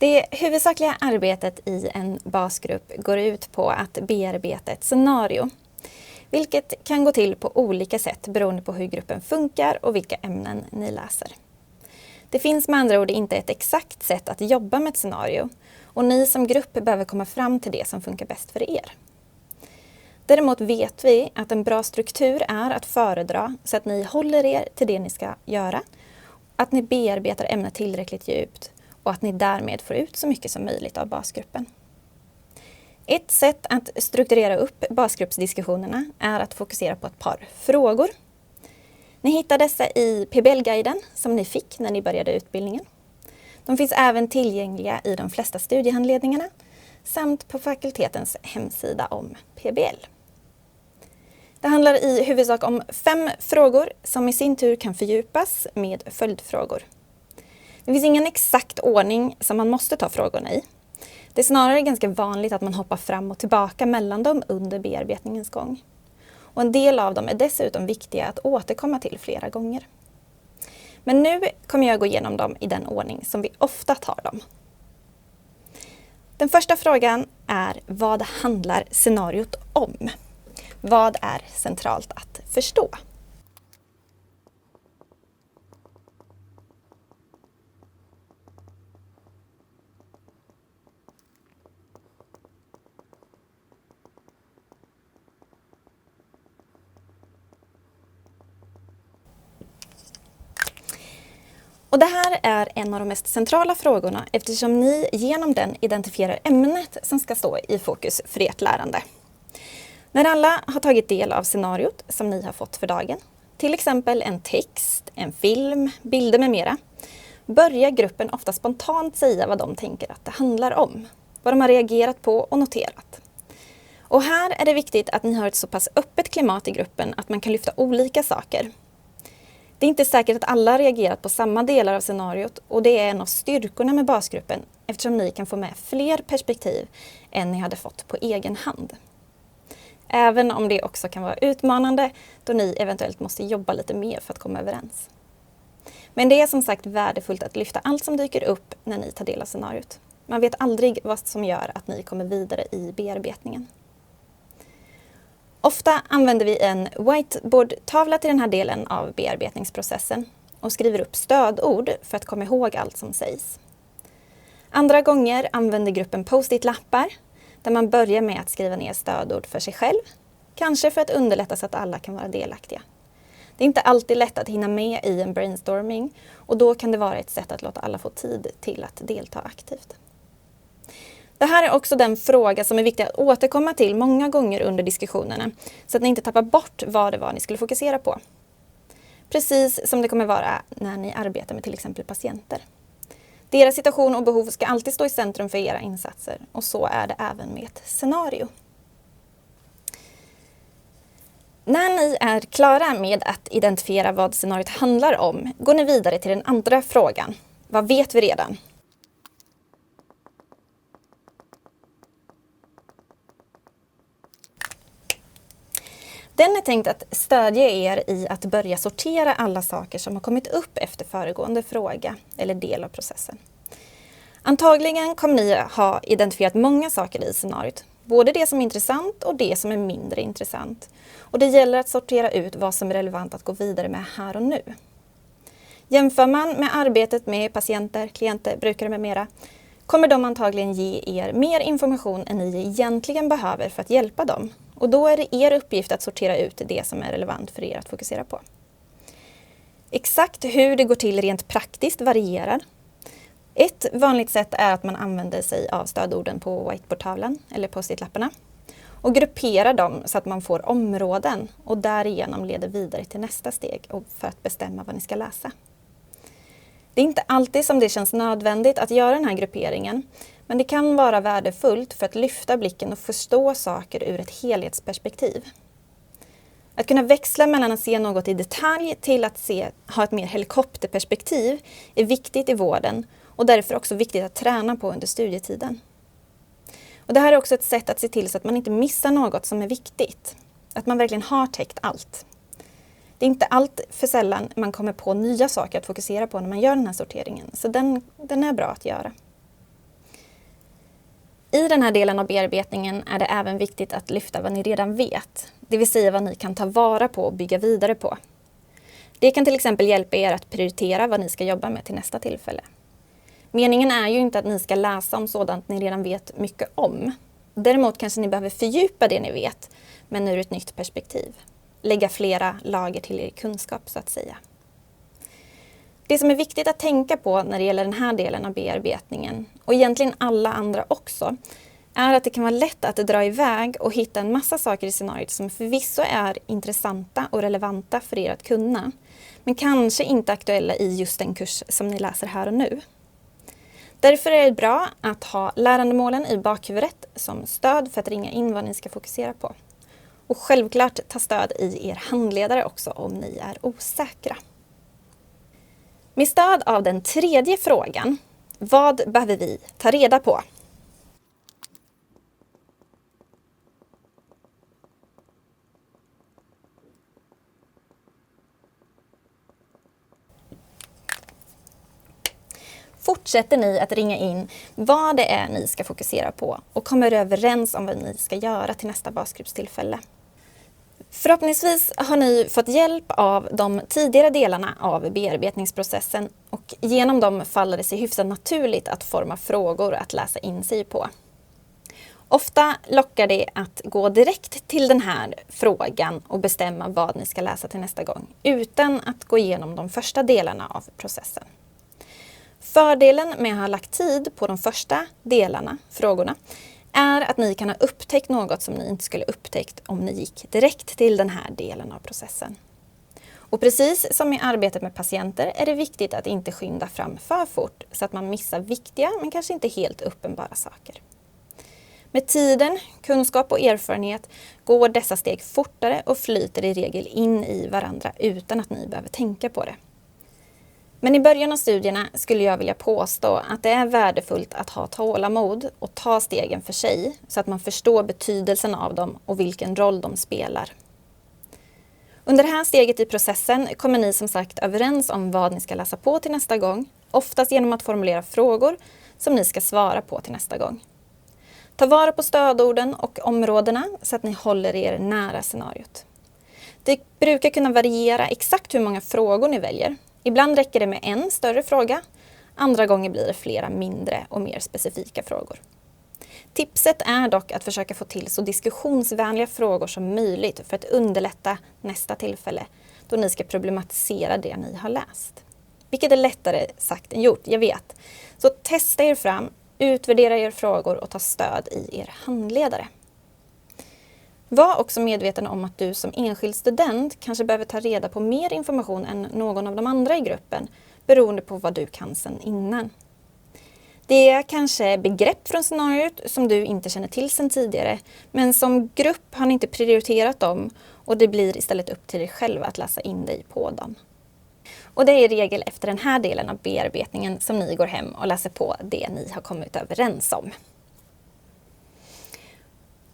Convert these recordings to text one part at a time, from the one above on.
Det huvudsakliga arbetet i en basgrupp går ut på att bearbeta ett scenario, vilket kan gå till på olika sätt beroende på hur gruppen funkar och vilka ämnen ni läser. Det finns med andra ord inte ett exakt sätt att jobba med ett scenario och ni som grupp behöver komma fram till det som funkar bäst för er. Däremot vet vi att en bra struktur är att föredra så att ni håller er till det ni ska göra, att ni bearbetar ämnet tillräckligt djupt och att ni därmed får ut så mycket som möjligt av basgruppen. Ett sätt att strukturera upp basgruppsdiskussionerna är att fokusera på ett par frågor. Ni hittar dessa i PBL-guiden som ni fick när ni började utbildningen. De finns även tillgängliga i de flesta studiehandledningarna samt på fakultetens hemsida om PBL. Det handlar i huvudsak om 5 frågor som i sin tur kan fördjupas med följdfrågor. Det finns ingen exakt ordning som man måste ta frågorna i. Det är snarare ganska vanligt att man hoppar fram och tillbaka mellan dem under bearbetningens gång. Och en del av dem är dessutom viktiga att återkomma till flera gånger. Men nu kommer jag gå igenom dem i den ordning som vi ofta tar dem. Den första frågan är: vad handlar scenariot om? Vad är centralt att förstå? Och det här är en av de mest centrala frågorna eftersom ni genom den identifierar ämnet som ska stå i fokus för ert lärande. När alla har tagit del av scenariot som ni har fått för dagen, till exempel en text, en film, bilder med mera, börjar gruppen ofta spontant säga vad de tänker att det handlar om, vad de har reagerat på och noterat. Och här är det viktigt att ni har ett så pass öppet klimat i gruppen att man kan lyfta olika saker. Det är inte säkert att alla har reagerat på samma delar av scenariot och det är en av styrkorna med basgruppen eftersom ni kan få med fler perspektiv än ni hade fått på egen hand. Även om det också kan vara utmanande då ni eventuellt måste jobba lite mer för att komma överens. Men det är som sagt värdefullt att lyfta allt som dyker upp när ni tar del av scenariot. Man vet aldrig vad som gör att ni kommer vidare i bearbetningen. Ofta använder vi en whiteboard-tavla till den här delen av bearbetningsprocessen och skriver upp stödord för att komma ihåg allt som sägs. Andra gånger använder gruppen post-it-lappar där man börjar med att skriva ner stödord för sig själv, kanske för att underlätta så att alla kan vara delaktiga. Det är inte alltid lätt att hinna med i en brainstorming och då kan det vara ett sätt att låta alla få tid till att delta aktivt. Det här är också den fråga som är viktig att återkomma till många gånger under diskussionerna så att ni inte tappar bort vad det var ni skulle fokusera på. Precis som det kommer vara när ni arbetar med till exempel patienter. Deras situation och behov ska alltid stå i centrum för era insatser och så är det även med ett scenario. När ni är klara med att identifiera vad scenariot handlar om går ni vidare till den andra frågan. Vad vet vi redan? Den är tänkt att stödja er i att börja sortera alla saker som har kommit upp efter föregående fråga eller del av processen. Antagligen kommer ni ha identifierat många saker i scenariot, både det som är intressant och det som är mindre intressant. Och det gäller att sortera ut vad som är relevant att gå vidare med här och nu. Jämför man med arbetet med patienter, klienter, brukare med mera, kommer de antagligen ge er mer information än ni egentligen behöver för att hjälpa dem. Och då är det er uppgift att sortera ut det som är relevant för er att fokusera på. Exakt hur det går till rent praktiskt varierar. Ett vanligt sätt är att man använder sig av stödorden på whiteboardtavlan eller post-it-lapparna och grupperar dem så att man får områden och därigenom leder vidare till nästa steg och för att bestämma vad ni ska läsa. Det är inte alltid som det känns nödvändigt att göra den här grupperingen, men det kan vara värdefullt för att lyfta blicken och förstå saker ur ett helhetsperspektiv. Att kunna växla mellan att se något i detalj till att ha ett mer helikopterperspektiv är viktigt i vården och därför också viktigt att träna på under studietiden. Och det här är också ett sätt att se till så att man inte missar något som är viktigt. Att man verkligen har täckt allt. Det är inte allt för sällan man kommer på nya saker att fokusera på när man gör den här sorteringen, så den är bra att göra. I den här delen av bearbetningen är det även viktigt att lyfta vad ni redan vet, det vill säga vad ni kan ta vara på och bygga vidare på. Det kan till exempel hjälpa er att prioritera vad ni ska jobba med till nästa tillfälle. Meningen är ju inte att ni ska läsa om sådant ni redan vet mycket om. Däremot kanske ni behöver fördjupa det ni vet, men ur ett nytt perspektiv. Lägga flera lager till er kunskap så att säga. Det som är viktigt att tänka på när det gäller den här delen av bearbetningen, och egentligen alla andra också, är att det kan vara lätt att dra iväg och hitta en massa saker i scenariot som förvisso är intressanta och relevanta för er att kunna, men kanske inte aktuella i just den kurs som ni läser här och nu. Därför är det bra att ha lärandemålen i bakhuvudet som stöd för att ringa in vad ni ska fokusera på. Och självklart ta stöd i er handledare också om ni är osäkra. Med stöd av den tredje frågan, vad behöver vi ta reda på? Fortsätter ni att ringa in vad det är ni ska fokusera på och kommer överens om vad ni ska göra till nästa basgruppstillfälle. Förhoppningsvis har ni fått hjälp av de tidigare delarna av bearbetningsprocessen och genom dem faller det sig hyfsat naturligt att forma frågor att läsa in sig på. Ofta lockar det att gå direkt till den här frågan och bestämma vad ni ska läsa till nästa gång utan att gå igenom de första delarna av processen. Fördelen med att ha lagt tid på de första delarna, frågorna, är att ni kan ha upptäckt något som ni inte skulle upptäckt om ni gick direkt till den här delen av processen. Och precis som i arbetet med patienter är det viktigt att inte skynda fram för fort så att man missar viktiga men kanske inte helt uppenbara saker. Med tiden, kunskap och erfarenhet går dessa steg fortare och flyter i regel in i varandra utan att ni behöver tänka på det. Men i början av studierna skulle jag vilja påstå att det är värdefullt att ha tålamod och ta stegen för sig så att man förstår betydelsen av dem och vilken roll de spelar. Under det här steget i processen kommer ni som sagt överens om vad ni ska läsa på till nästa gång, oftast genom att formulera frågor som ni ska svara på till nästa gång. Ta vara på stödorden och områdena så att ni håller er nära scenariot. Det brukar kunna variera exakt hur många frågor ni väljer. Ibland räcker det med en större fråga, andra gånger blir det flera mindre och mer specifika frågor. Tipset är dock att försöka få till så diskussionsvänliga frågor som möjligt för att underlätta nästa tillfälle då ni ska problematisera det ni har läst. Vilket är lättare sagt än gjort, jag vet. Så testa er fram, utvärdera er frågor och ta stöd i er handledare. Var också medveten om att du som enskild student kanske behöver ta reda på mer information än någon av de andra i gruppen beroende på vad du kan sedan innan. Det är kanske begrepp från scenariot som du inte känner till sedan tidigare, men som grupp har ni inte prioriterat dem och det blir istället upp till dig själv att läsa in dig på dem. Och det är i regel efter den här delen av bearbetningen som ni går hem och läser på det ni har kommit överens om.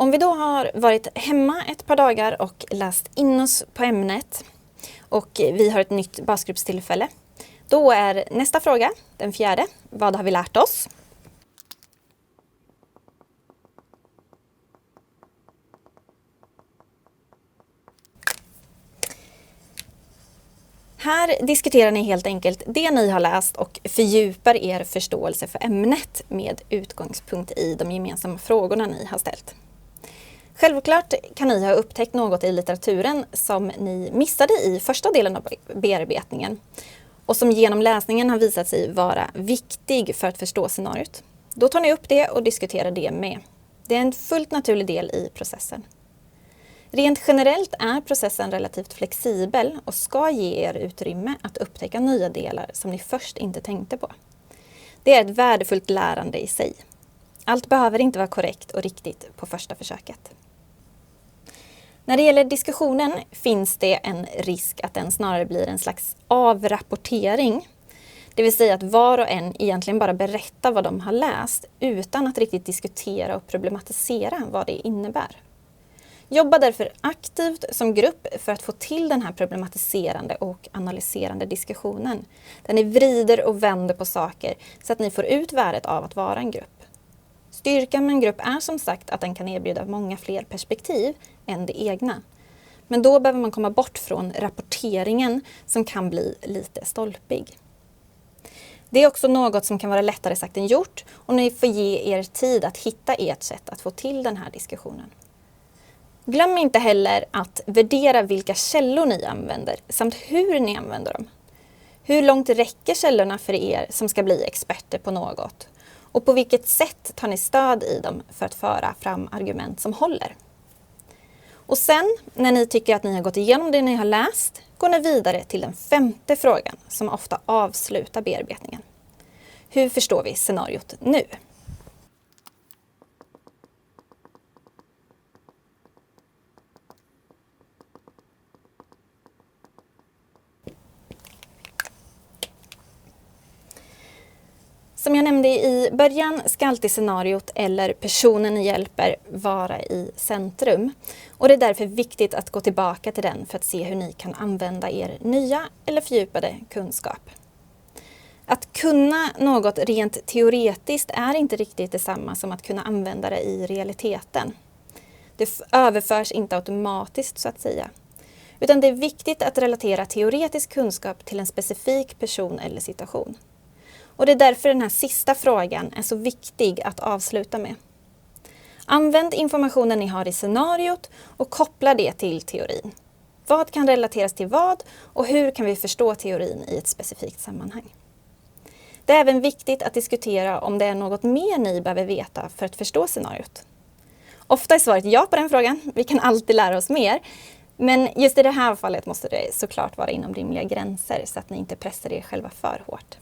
Om vi då har varit hemma ett par dagar och läst in oss på ämnet och vi har ett nytt basgruppstillfälle, då är nästa fråga, den fjärde, vad har vi lärt oss? Här diskuterar ni helt enkelt det ni har läst och fördjupar er förståelse för ämnet med utgångspunkt i de gemensamma frågorna ni har ställt. Självklart kan ni ha upptäckt något i litteraturen som ni missade i första delen av bearbetningen och som genom läsningen har visat sig vara viktig för att förstå scenariot. Då tar ni upp det och diskuterar det med. Det är en fullt naturlig del i processen. Rent generellt är processen relativt flexibel och ska ge er utrymme att upptäcka nya delar som ni först inte tänkte på. Det är ett värdefullt lärande i sig. Allt behöver inte vara korrekt och riktigt på första försöket. När det gäller diskussionen finns det en risk att den snarare blir en slags avrapportering. Det vill säga att var och en egentligen bara berättar vad de har läst utan att riktigt diskutera och problematisera vad det innebär. Jobba därför aktivt som grupp för att få till den här problematiserande och analyserande diskussionen. Där ni vrider och vänder på saker så att ni får ut värdet av att vara en grupp. Styrkan med en grupp är som sagt att den kan erbjuda många fler perspektiv än det egna. Men då behöver man komma bort från rapporteringen som kan bli lite stolpig. Det är också något som kan vara lättare sagt än gjort och ni får ge er tid att hitta ert sätt att få till den här diskussionen. Glöm inte heller att värdera vilka källor ni använder samt hur ni använder dem. Hur långt räcker källorna för er som ska bli experter på något? Och på vilket sätt tar ni stöd i dem för att föra fram argument som håller? Och sen, när ni tycker att ni har gått igenom det ni har läst, går ni vidare till den 5:e frågan som ofta avslutar bearbetningen. Hur förstår vi scenariot nu? Som jag nämnde i början ska alltid scenariot eller personen ni hjälper vara i centrum. Och det är därför viktigt att gå tillbaka till den för att se hur ni kan använda er nya eller fördjupade kunskap. Att kunna något rent teoretiskt är inte riktigt detsamma som att kunna använda det i realiteten. Det överförs inte automatiskt så att säga. Utan det är viktigt att relatera teoretisk kunskap till en specifik person eller situation. Och det är därför den här sista frågan är så viktig att avsluta med. Använd informationen ni har i scenariot och koppla det till teorin. Vad kan relateras till vad och hur kan vi förstå teorin i ett specifikt sammanhang? Det är även viktigt att diskutera om det är något mer ni behöver veta för att förstå scenariot. Ofta är svaret ja på den frågan. Vi kan alltid lära oss mer. Men just i det här fallet måste det såklart vara inom rimliga gränser så att ni inte pressar er själva för hårt.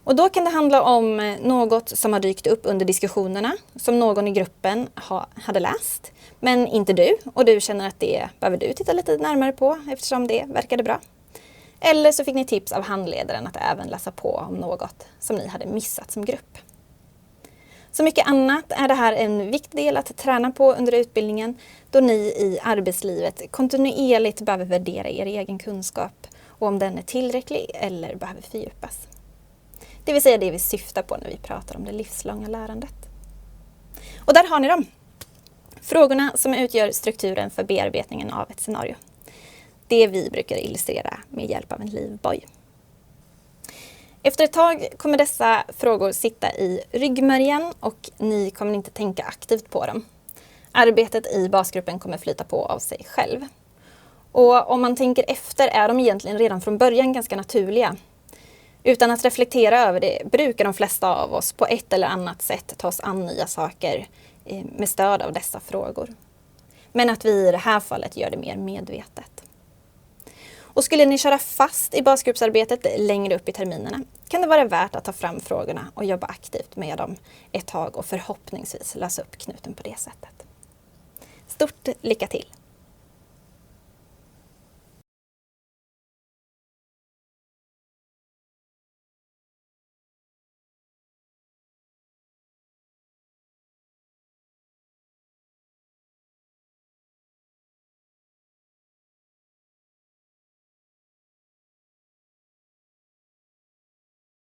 Och då kan det handla om något som har dykt upp under diskussionerna som någon i gruppen hade läst, men inte du. Och du känner att det behöver du titta lite närmare på eftersom det verkade bra. Eller så fick ni tips av handledaren att även läsa på om något som ni hade missat som grupp. Som mycket annat är det här en viktig del att träna på under utbildningen då ni i arbetslivet kontinuerligt behöver värdera er egen kunskap och om den är tillräcklig eller behöver fördjupas. Det vill säga det vi syftar på när vi pratar om det livslånga lärandet. Och där har ni dem. Frågorna som utgör strukturen för bearbetningen av ett scenario. Det vi brukar illustrera med hjälp av en livboj. Efter ett tag kommer dessa frågor sitta i ryggmärgen och ni kommer inte tänka aktivt på dem. Arbetet i basgruppen kommer flyta på av sig själv. Och om man tänker efter är de egentligen redan från början ganska naturliga. Utan att reflektera över det brukar de flesta av oss på ett eller annat sätt ta oss an nya saker med stöd av dessa frågor. Men att vi i det här fallet gör det mer medvetet. Och skulle ni köra fast i basgruppsarbetet längre upp i terminerna kan det vara värt att ta fram frågorna och jobba aktivt med dem ett tag och förhoppningsvis lösa upp knuten på det sättet. Stort lycka till!